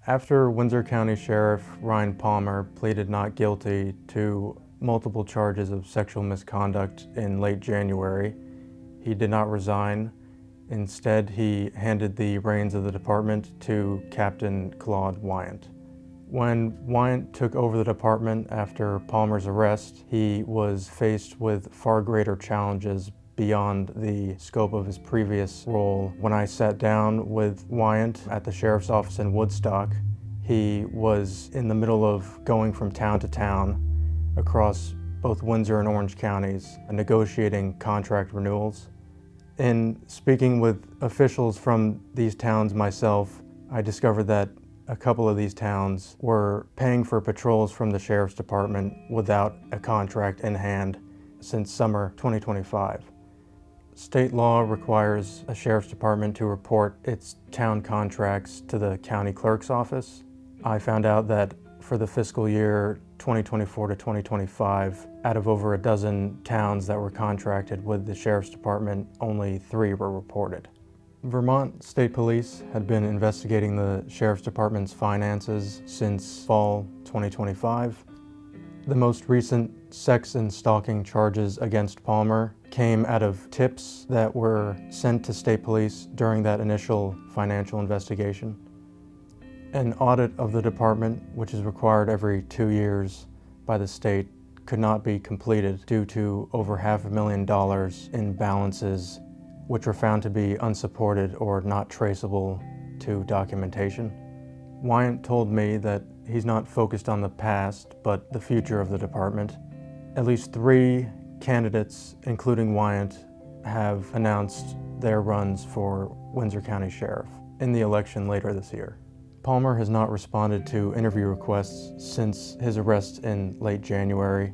After Windsor County Sheriff Ryan Palmer pleaded not guilty to multiple charges of sexual misconduct in late January, he did not resign. Instead, he handed the reins of the department to Captain Claude Weyant. When Weyant took over the department after Palmer's arrest, he was faced with far greater challenges beyond the scope of his previous role. When I sat down with Weyant at the sheriff's office in Woodstock, he was in the middle of going from town to town across both Windsor and Orange counties, negotiating contract renewals. In speaking with officials from these towns myself, I discovered that a couple of these towns were paying for patrols from the sheriff's department without a contract in hand since summer 2025. State law requires a sheriff's department to report its town contracts to the county clerk's office. I found out that for the fiscal year 2024 to 2025, out of over a dozen towns that were contracted with the sheriff's department, only 3 were reported. Vermont State Police had been investigating the sheriff's department's finances since fall 2025. The most recent sex and stalking charges against Palmer came out of tips that were sent to state police during that initial financial investigation. An audit of the department, which is required every 2 years by the state, could not be completed due to over $500,000 in balances which were found to be unsupported or not traceable to documentation. Weyant told me that he's not focused on the past, but the future of the department. At least 3 candidates, including Weyant, have announced their runs for Windsor County Sheriff in the election later this year. Palmer has not responded to interview requests since his arrest in late January.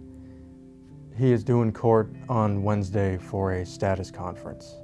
He is due in court on Wednesday for a status conference.